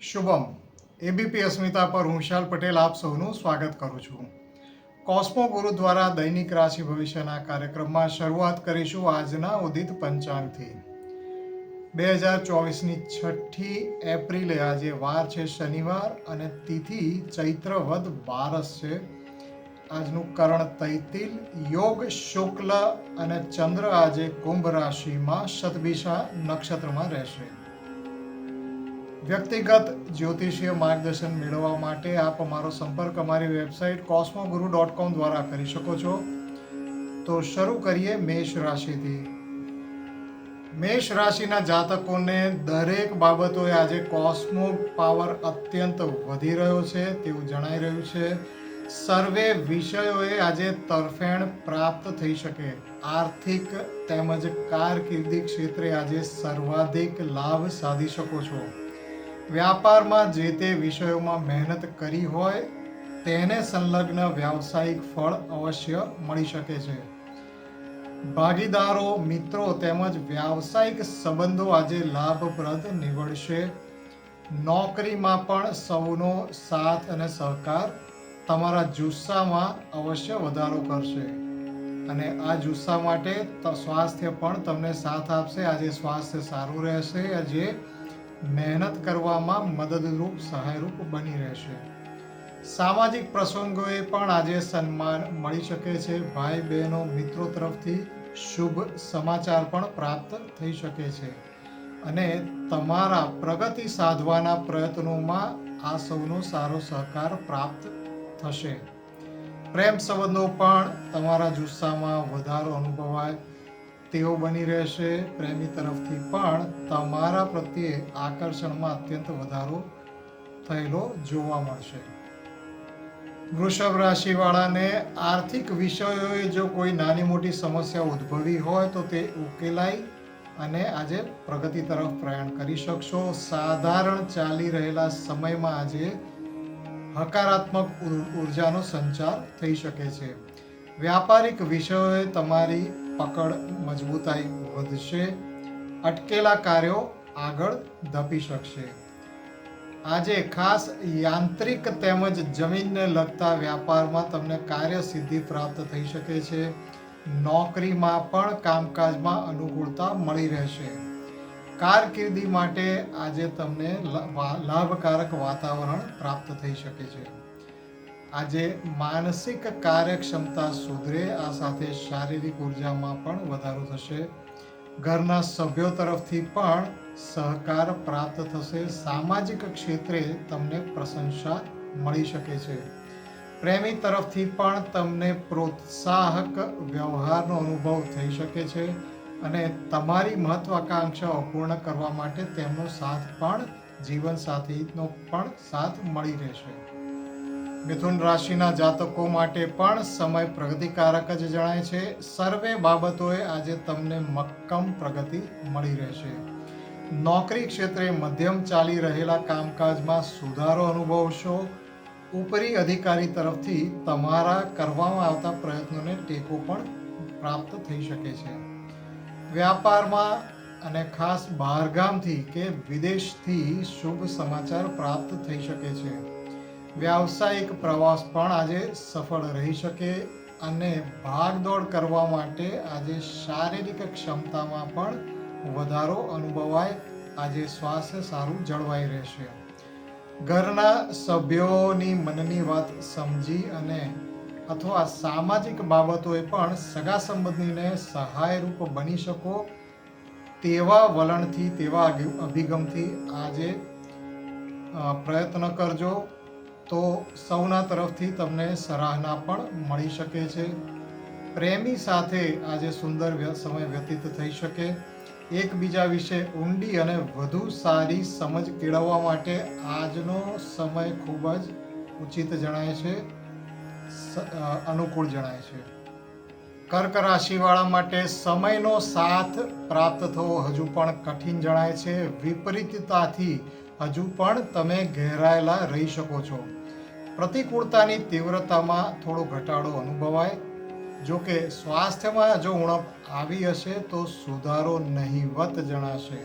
Shubham ABP અસ્મિતા પર હું વિશાલ પટેલ આપ સૌનું સ્વાગત કરું છું. કોસ્મો ગુરુ દ્વારા દૈનિક રાશિ ભવિષ્યના કાર્યક્રમમાં શરૂઆત કરીશું આજના ઉદિત પંચાંગથી. 2024ની 6ઠી એપ્રિલે આજે વાર છે શનિવાર અને તિથિ ચૈત્ર વદ 12 છે. આજનું કરણ તૈતિલ, યોગ શુક્લ અને ચંદ્ર આજે કુંભ રાશિમાં શતભિષા નક્ષત્રમાં રહેશે. વ્યક્તિગત જ્યોતિષીય માર્ગદર્શન મેળવવા માટે આપ અમારો સંપર્ક અમારી વેબસાઇટ cosmoguru.com દ્વારા કરી શકો છો. તો શરૂ કરીએ મેષ રાશિથી. મેષ રાશિના જાતકોને દરેક બાબતોએ આજે કોસ્મો પાવર અત્યંત વધી રહ્યો છે તેવું જણાઈ રહ્યું છે. સર્વે વિષયોએ આજે તરફેણ પ્રાપ્ત થઈ શકે. આર્થિક તેમજ કારકિર્દી ક્ષેત્રે આજે સર્વાધિક લાભ સાધી શકો છો. વ્યાપારમાં જે તે વિષયોમાં મહેનત કરી હોય તેને સંલગ્ન વ્યાવસાયિક ફળ અવશ્ય મળી શકે છે. ભાગીદારો, મિત્રો તેમજ વ્યાવસાયિક સંબંધો આજે લાભપ્રદ નીવડશે. નોકરીમાં પણ સૌનો સાથ અને સહકાર તમારા જુસ્સામાં અવશ્ય વધારો કરશે અને આ જુસ્સા માટે સ્વાસ્થ્ય પણ તમને સાથ આપશે. આજે સ્વાસ્થ્ય સારું રહેશે, આજે મહેનત કરવામાં મદદરૂપ સહાયરૂપ બની રહેશે. સામાજિક પ્રસંગોએ પણ આજે સન્માન મળી શકે છે. ભાઈ બહેનો, મિત્રો તરફથી શુભ સમાચાર પણ પ્રાપ્ત થઈ શકે છે અને તમારા પ્રગતિ સાધવાના પ્રયત્નોમાં આ સૌનો સારો સહકાર પ્રાપ્ત થશે. પ્રેમ સંબંધો પણ તમારા જુસ્સામાં વધારો અનુભવાય તેવો બની રહેશે. પ્રેમી તરફથી પણ તમારા પ્રત્યે આકર્ષણમાં અત્યંત વધારો થયેલો જોવા મળશે. વૃષભ રાશિવાળાને આર્થિક વિષયોએ જો કોઈ નાની મોટી સમસ્યા ઉદ્ભવી હોય તો તે ઉકેલાઈ અને આજે પ્રગતિ તરફ પ્રયાણ કરી શકશો. સાધારણ ચાલી રહેલા સમયમાં આજે હકારાત્મક ઉર્જાનો સંચાર થઈ શકે છે. વ્યાપારિક વિષયોએ તમારી પકડ મજબૂતાઈ વધશે. અટકેલા કાર્યો આગળ ધપી શકશે. આજે ખાસ યાંત્રિક તેમજ જમીનને લગતા વ્યાપારમાં તમને કાર્ય સિદ્ધિ પ્રાપ્ત થઈ શકે છે. નોકરીમાં પણ કામકાજમાં અનુકૂળતા મળી રહેશે. કારકિર્દી માટે આજે તમને લાભકારક વાતાવરણ પ્રાપ્ત થઈ શકે છે. આજે માનસિક કાર્યક્ષમતા સુધરે, આ સાથે શારીરિક ઉર્જામાં પણ વધારો થશે. ઘરના સભ્યો તરફથી પણ સહકાર પ્રાપ્ત થશે. સામાજિક ક્ષેત્રે તમને પ્રશંસા મળી શકે છે. પ્રેમી તરફથી પણ તમને પ્રોત્સાહક વ્યવહારનો અનુભવ થઈ શકે છે અને તમારી મહત્વાકાંક્ષાઓ પૂર્ણ કરવા માટે તેમનો સાથ પણ જીવનસાથીનો પણ સાથ મળી રહેશે. મિથુન રાશિના જાતકો માટે પણ સમય પ્રગતિકારક જ જણાય છે. સર્વે બાબતોએ આજે તમને મક્કમ પ્રગતિ મળી રહેશે. નોકરી ક્ષેત્રે મધ્યમ ચાલી રહેલા કામકાજમાં સુધારો અનુભવશો. ઉપરી અધિકારી તરફથી તમારા કરવામાં આવતા પ્રયત્નોને ટેકો પણ પ્રાપ્ત થઈ શકે છે. વ્યાપારમાં અને ખાસ બહારગામથી કે વિદેશથી શુભ સમાચાર પ્રાપ્ત થઈ શકે છે. વ્યાવસાયિક પ્રવાસ પણ આજે સફળ રહી શકે અને ભાગદોડ કરવા માટે આજે શારીરિક ક્ષમતામાં પણ વધારો અનુભવાય. આજે સ્વાસ્થ્ય સારું જળવાઈ રહેશે. ઘરના સભ્યોની મનની વાત સમજી અને અથવા સામાજિક બાબતોએ પણ સગા સંબંધીને સહાયરૂપ બની શકો તેવા વલણથી, તેવા અભિગમથી આજે પ્રયત્ન કરજો તો સૌના તરફથી તમને સરાહના પણ મળી શકે છે. પ્રેમી સાથે આજે સુંદર સમય વ્યતીત થઈ શકે. એકબીજા વિશે ઊંડી અને વધુ સારી સમજ કેળવવા માટે આજનો સમય ખૂબ જ ઉચિત જણાય છે, અનુકૂળ જણાય છે. કર્ક રાશિવાળા માટે સમયનો સાથ પ્રાપ્ત થવો હજુ પણ કઠિન જણાય છે. વિપરીતતાથી હજુ પણ તમે ઘેરાયેલા રહી શકો છો. પ્રતિકૂળતાની તીવ્રતામાં થોડો ઘટાડો અનુભવાય. જો કે સ્વાસ્થ્યમાં જો ઉણપ આવી હશે તો સુધારો નહિવત જણાશે.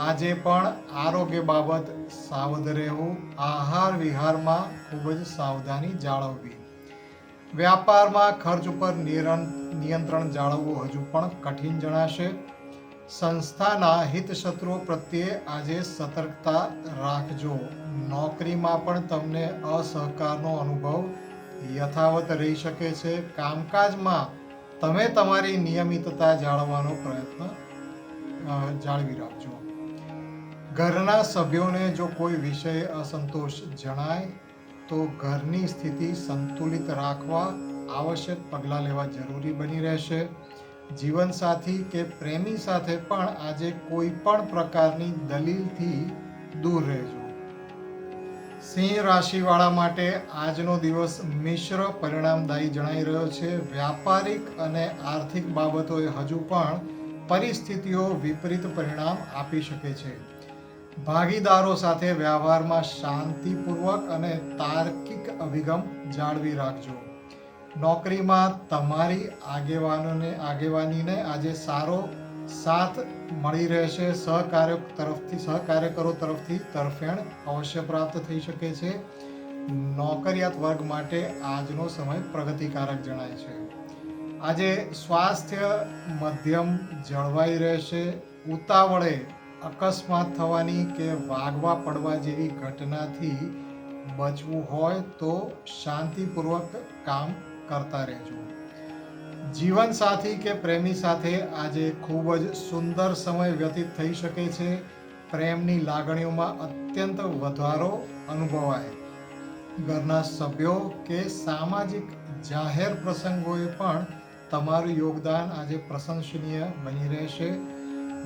આજે પણ આરોગ્ય બાબત સાવધ રહેવું, આહાર વિહારમાં ખૂબ જ સાવધાની જાળવવી. વ્યાપારમાં ખર્ચ ઉપર નિયંત્રણ જાળવવું હજુ પણ કઠિન જણાશે. સંસ્થાના હિતશત્રુઓ પ્રત્યે આજે સતર્કતા રાખજો. નોકરીમાં પણ તમને અસહકારનો અનુભવ યથાવત રહી શકે છે. કામકાજમાં તમે તમારી નિયમિતતા જાળવવાનો પ્રયત્ન જાળવી રાખજો. ઘરના સભ્યોને જો કોઈ વિષય અસંતોષ જણાય તો ઘરની સ્થિતિ સંતુલિત રાખવા આવશ્યક પગલાં લેવા જરૂરી બની રહેશે. જીવનસાથી કે પ્રેમી સાથે પણ આજે કોઈ પણ પ્રકારની દલીલથી દૂર રહેજો. સિંહ રાશિવાળા માટે આજનો દિવસ મિશ્ર પરિણામદાયી જણાઈ રહ્યો છે. વ્યાપારિક અને આર્થિક બાબતોએ હજુ પણ પરિસ્થિતિઓ વિપરીત પરિણામ આપી શકે છે. ભાગીદારો સાથે વ્યવહારમાં શાંતિપૂર્વક અને તાર્કિક અભિગમ જાળવી રાખજો. નોકરીમાં તમારી આગેવાનીને આજે સારો સાથ મળી રહેશે. સહકાર્યકરો તરફથી તરફેણ અવશ્ય પ્રાપ્ત થઈ શકે છે. નોકરિયાત વર્ગ માટે આજનો સમય પ્રગતિકારક જણાય છે. આજે સ્વાસ્થ્ય મધ્યમ જળવાઈ રહેશે. ઉતાવળે અકસ્માત થવાની કે વાગવા પડવા જેવી ઘટનાથી બચવું હોય તો શાંતિપૂર્વક કામ કરતા રહેજો. જીવનસાથી કે પ્રેમી સાથે આજે ખૂબ જ સુંદર સમય વ્યતીત થઈ શકે છે. પ્રેમની લાગણીઓમાં અત્યંત વધારો અનુભવાય. ઘરના સભ્યો કે સામાજિક જાહેર પ્રસંગોએ પણ તમારું યોગદાન આજે પ્રશંસનીય બની રહેશે.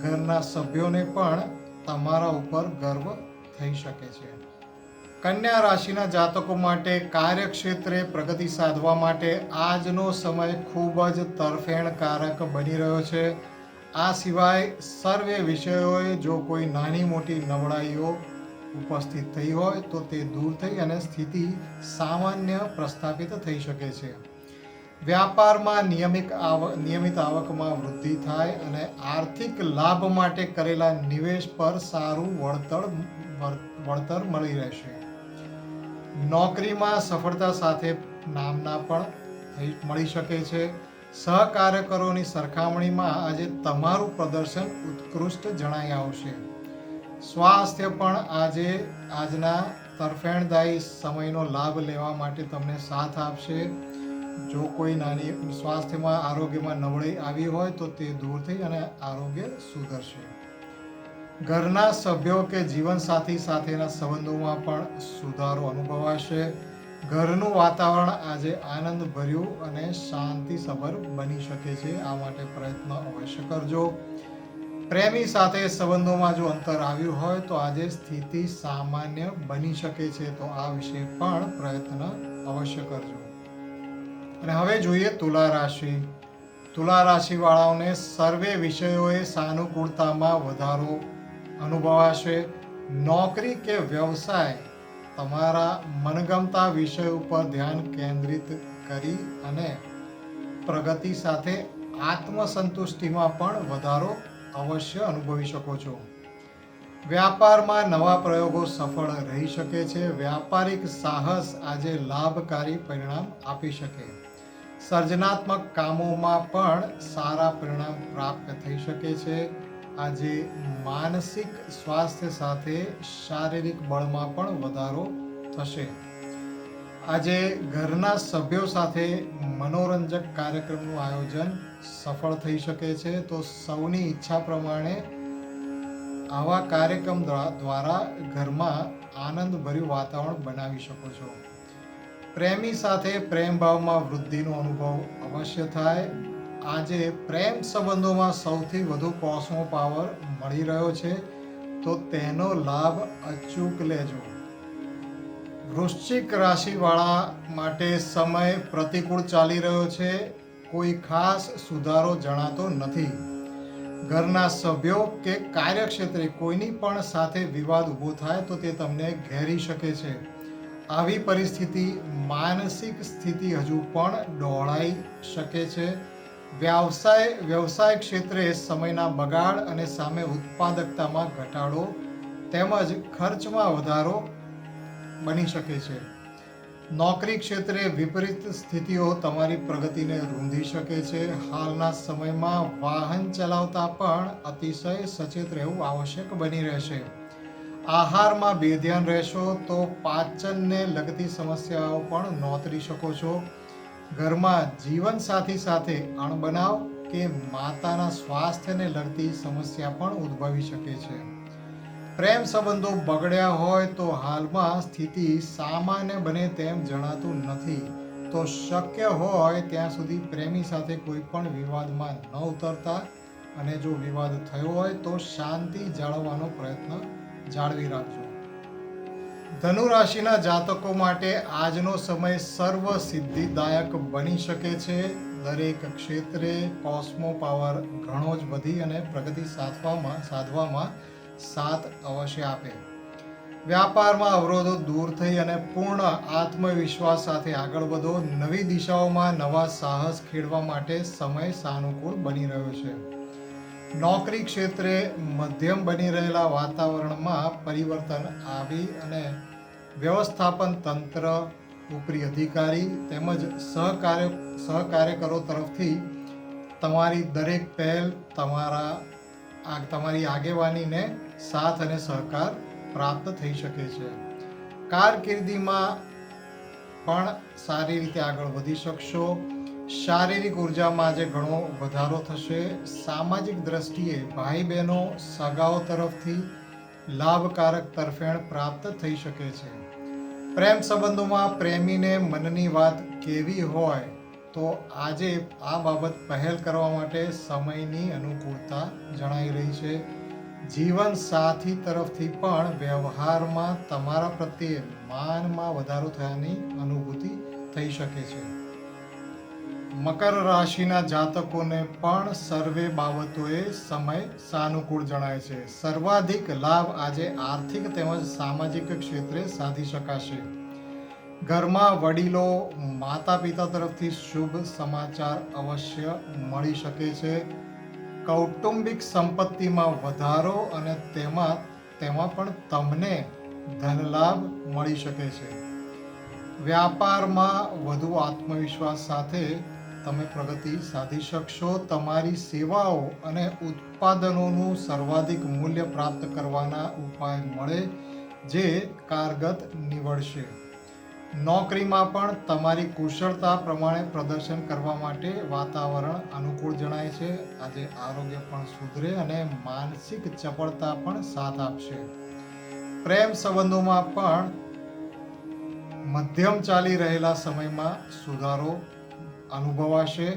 ઘરના સભ્યોને પણ તમારા ઉપર ગર્વ થઈ શકે છે. કન્યા રાશિના જાતકો માટે કાર્યક્ષેત્રે પ્રગતિ સાધવા માટે આજનો સમય ખૂબ જ તરફેણકારક બની રહ્યો છે. આ સિવાય સર્વે વિષયોએ જો કોઈ નાની મોટી નબળાઈઓ ઉપસ્થિત થઈ હોય તો તે દૂર થઈ અને સ્થિતિ સામાન્ય પ્રસ્થાપિત થઈ શકે છે. વ્યાપારમાં નિયમિત આવકમાં વૃદ્ધિ થાય અને આર્થિક લાભ માટે કરેલા નિવેશ પર સારું વળતર મળી રહેશે. નોકરીમાં સફળતા સાથે નામના પણ મળી શકે છે. સહકાર્યકરોની સરખામણીમાં આજે તમારું પ્રદર્શન ઉત્કૃષ્ટ જણાઈ આવશે. સ્વાસ્થ્ય પણ આજના તરફેણદાયી સમયનો લાભ લેવા માટે તમને સાથ આપશે. જો કોઈ આરોગ્યમાં નબળાઈ આવી હોય તો તે દૂર થઈ અને આરોગ્ય સુધરશે. ઘરના સભ્યો કે જીવનસાથી સાથેના સંબંધોમાં પણ સુધારો અનુભવાશે. ઘરનું વાતાવરણ આજે આનંદભર્યું અને શાંતિસભર બની શકે છે. આ માટે પ્રયત્ન અવશ્ય કરજો. પ્રેમી સાથે સંબંધોમાં જો અંતર આવ્યું હોય તો આજે સ્થિતિ સામાન્ય બની શકે છે. તો આ વિશે પણ પ્રયત્ન અવશ્ય કરજો. અને હવે જોઈએ તુલા રાશિ. તુલા રાશિવાળાઓને સર્વે વિષયોએ સાનુકૂળતામાં વધારો અનુભવાશે. નોકરી કે વ્યવસાય તમારા મનગમતા વિષય ઉપર ધ્યાન કેન્દ્રિત કરી અને પ્રગતિ સાથે આત્મસંતુષ્ટિમાં પણ વધારો અવશ્ય અનુભવી શકો છો. વ્યાપારમાં નવા પ્રયોગો સફળ રહી શકે છે. વ્યાપારિક સાહસ આજે લાભકારી પરિણામ આપી શકે. સર્જનાત્મક કામોમાં પણ સારા પરિણામ પ્રાપ્ત થઈ શકે છે. આજે માનસિક સ્વાસ્થ્ય સાથે શારીરિક બળમાં પણ વધારો થશે. આજે ઘરના સભ્યો સાથે મનોરંજક કાર્યક્રમનું આયોજન સફળ થઈ શકે છે. તો સૌની ઈચ્છા પ્રમાણે આવા કાર્યક્રમ દ્વારા ઘરમાં આનંદભર્યું વાતાવરણ બનાવી શકો છો. પ્રેમી સાથે પ્રેમ ભાવમાં વૃદ્ધિનો અનુભવ અવશ્ય થાય. આજે પ્રેમ સંબંધોમાં સૌથી વધુ કોસ્મો પાવર મળી રહ્યો છે. તો તેનો લાભ અચૂક લેજો. વૃશ્ચિક રાશિવાળા માટે સમય પ્રતિકૂળ ચાલી રહ્યો છે. કોઈ ખાસ સુધારો જણાતો નથી. ઘરના સભ્યો કે કાર્યક્ષેત્રે કોઈની પણ સાથે વિવાદ ઊભો થાય તો તે તમને ઘેરી શકે છે. આવી પરિસ્થિતિ માનસિક સ્થિતિ હજુ પણ ડહોળાઈ શકે છે. વ્યવસાય ક્ષેત્રે સમયના બગાડ અને સામે ઉત્પાદકતામાં ઘટાડો તેમજ ખર્ચમાં વધારો બની શકે છે. નોકરી ક્ષેત્રે વિપરીત સ્થિતિઓ તમારી પ્રગતિને રૂંધી શકે છે. હાલના સમયમાં વાહન ચલાવતા પણ અતિશય સચેત રહેવું આવશ્યક બની રહેશે. આહારમાં બેધ્યાન રહેશો તો પાચનને લગતી સમસ્યાઓ પણ નોતરી શકો છો. ઘરમાં જીવનસાથી સાથે અણબનાવ કે માતાના સ્વાસ્થ્યને લગતી સમસ્યા પણ ઉદ્ભવી શકે છે. પ્રેમ સંબંધો બગડ્યા હોય તો હાલમાં સ્થિતિ સામાન્ય બને તેમ જણાતું નથી, તો શક્ય હોય ત્યાં સુધી પ્રેમી સાથે કોઈ પણ વિવાદમાં ન ઉતરતા અને જો વિવાદ થયો હોય તો શાંતિ જાળવવાનો પ્રયત્ન જાળવી રાખજો. ધનુ રાશિના જાતકો માટે આજનો સમય સર્વ સિદ્ધિદાયક બની શકે છે. દરેક ક્ષેત્રે કોસ્મો પાવર ઘણો જ વધી અને પ્રગતિ સાધવામાં સાથ અવશ્ય આપે. વ્યાપારમાં અવરોધો દૂર થઈ અને પૂર્ણ આત્મવિશ્વાસ સાથે આગળ વધો. નવી દિશાઓમાં નવા સાહસ ખેડવા માટે સમય સાનુકૂળ બની રહ્યો છે. નોકરી ક્ષેત્રે મધ્યમ બની રહેલા વાતાવરણમાં પરિવર્તન આવી અને વ્યવસ્થાપન તંત્ર, ઉપરી અધિકારી તેમજ સહકાર્યકરો તરફથી તમારી દરેક પહેલ તમારી આગેવાનીને સાથ અને સહકાર પ્રાપ્ત થઈ શકે છે. કારકિર્દીમાં પણ સારી રીતે આગળ વધી શકશો. શારીરિક ઉર્જામાં આજે ઘણો વધારો થશે. સામાજિક દ્રષ્ટિએ ભાઈ બહેનો સગાઓ તરફથી લાભકારક તરફેણ પ્રાપ્ત થઈ શકે છે. પ્રેમ સંબંધોમાં પ્રેમીને મનની વાત કેવી હોય તો આજે આ બાબત પહેલ કરવા માટે સમયની અનુકૂળતા જણાઈ રહી છે. જીવન સાથી તરફથી પણ વ્યવહારમાં તમારા પ્રત્યે માનમાં વધારો થયાની અનુભૂતિ થઈ શકે છે. મકર રાશિના જાતકોને પણ સર્વે બાબતોએ સમય સાનુકૂળ જણાય છે. સર્વાધિક લાભ આજે આર્થિક તેમજ સામાજિક ક્ષેત્રે સાધી શકાશે. ઘરમાં વડીલો, માતા પિતા તરફથી શુભ સમાચાર અવશ્ય મળી શકે છે. કૌટુંબિક સંપત્તિમાં વધારો અને તેમાં પણ તમને ધનલાભ મળી શકે છે. વ્યાપારમાં વધુ આત્મવિશ્વાસ સાથે તમે પ્રગતિ સાધી શકશો. તમારી સેવાઓ અને ઉત્પાદનોનું સર્વાધિક મૂલ્ય પ્રાપ્ત કરવાના ઉપાય મળે જે કારગત નીવડશે. નોકરીમાં પણ તમારી કુશળતા પ્રમાણે પ્રદર્શન કરવા માટે વાતાવરણ અનુકૂળ જણાય છે. આજે આરોગ્ય પણ સુધરે અને માનસિક ચપળતા પણ સાથ આપશે. પ્રેમ સંબંધોમાં પણ મધ્યમ ચાલી રહેલા સમયમાં સુધારો અનુભવાશે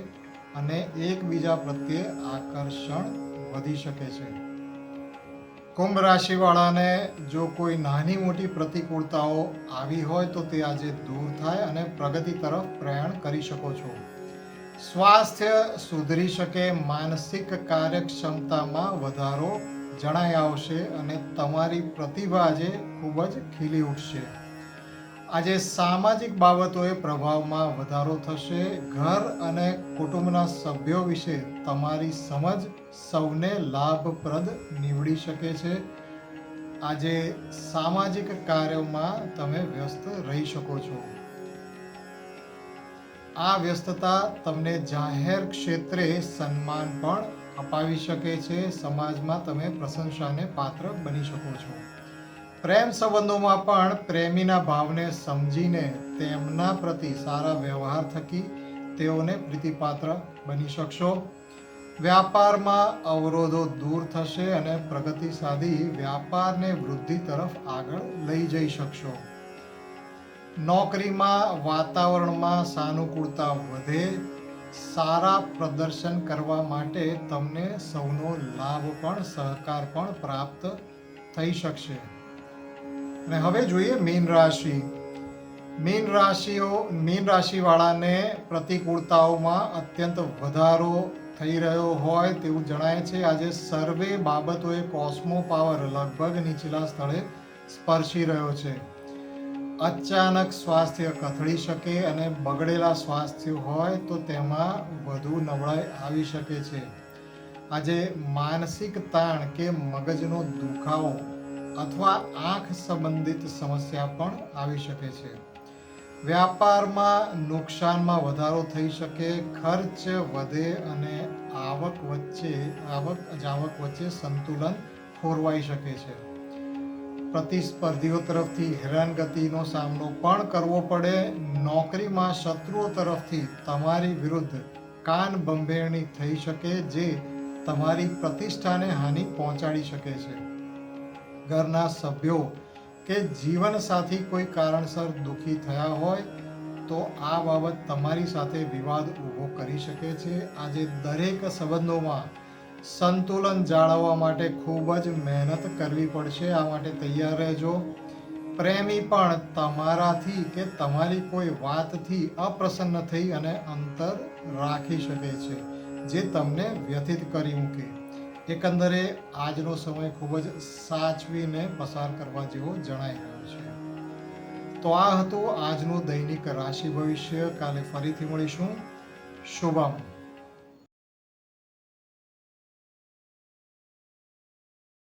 અને એકબીજા પ્રત્યે આકર્ષણ વધી શકે છે. કુંભ રાશિવાળાને જો કોઈ નાની મોટી પ્રતિકૂળતાઓ આવી હોય તો તે આજે દૂર થાય અને પ્રગતિ તરફ પ્રયાણ કરી શકો છો. સ્વાસ્થ્ય સુધરી શકે. માનસિક કાર્યક્ષમતામાં વધારો જણાઈ આવશે અને તમારી પ્રતિભા આજે ખૂબ જ ખીલી ઉઠશે. આજે સામાજિક બાબતોએ પ્રભાવમાં વધારો થશે. ઘર અને કુટુંબના સભ્યો વિશે તમારી સમજ સૌને લાભપ્રદ નીવડી શકે છે. આજે સામાજિક કાર્યોમાં તમે વ્યસ્ત રહી શકો છો. આ વ્યસ્તતા તમને જાહેર ક્ષેત્રે સન્માન પણ અપાવી શકે છે. સમાજમાં તમે પ્રશંસાને પાત્ર બની શકો છો. પ્રેમ સંબંધોમાં પણ પ્રેમીના ભાવને સમજીને તેમના પ્રતિ સારા વ્યવહાર થકી તેઓને પ્રીતિપાત્ર બની શકશો. વ્યાપારમાં અવરોધો દૂર થશે અને પ્રગતિ સાધી વ્યાપારને વૃદ્ધિ તરફ આગળ લઈ જઈ શકશો. નોકરીમાં વાતાવરણમાં સાનુકૂળતા વધે. સારા પ્રદર્શન કરવા માટે તમને સૌનો લાભ પણ સહકાર પણ પ્રાપ્ત થઈ શકશે. અને હવે જોઈએ મીન રાશિ. મીન રાશિવાળાને પ્રતિકૂળતાઓમાં અત્યંત વધારો થઈ રહ્યો હોય તેવું જણાય છે. આજે સર્વે બાબતોએ કોસ્મો પાવર લગભગ નીચલા સ્થળે સ્પર્શી રહ્યો છે. અચાનક સ્વાસ્થ્ય કથળી શકે અને બગડેલા સ્વાસ્થ્ય હોય તો તેમાં વધુ નબળાઈ આવી શકે છે. આજે માનસિક તાણ કે મગજનો દુખાવો અથવા આંખ સંબંધિત સમસ્યા પણ આવી શકે છે. વ્યાપારમાં નુકસાનમાં વધારો થઈ શકે, ખર્ચ વધે અને આવક જાવક વચ્ચે સંતુલન ખોરવાઈ શકે છે. પ્રતિસ્પર્ધીઓ તરફથી હેરાનગતિનો સામનો પણ કરવો પડે. નોકરીમાં શત્રુઓ તરફથી તમારી વિરુદ્ધ કાન બંભેરણી થઈ શકે, જે તમારી પ્રતિષ્ઠાને હાનિ પહોંચાડી શકે છે. ઘરના સભ્યો કે જીવનસાથી કોઈ કારણસર દુઃખી થયા હોય તો આ બાબત તમારી સાથે વિવાદ ઊભો કરી શકે છે. આજે દરેક સંબંધોમાં સંતુલન જાળવવા માટે ખૂબ જ મહેનત કરવી પડશે. આ માટે તૈયાર રહેજો. પ્રેમી પણ તમારાથી કે તમારી કોઈ વાતથી અપ્રસન્ન થઈ અને અંતર રાખી શકે છે, જે તમને વ્યથિત કરી મૂકે. એકંદરે આજનો સમય ખૂબ જ સાચવીને પસાર કરવા જેવો જણાઈ રહ્યો છે. તો આ હતું આજનું દૈનિક રાશિ ભવિષ્ય. કાલે ફરીથી મળીશું. શુભમ.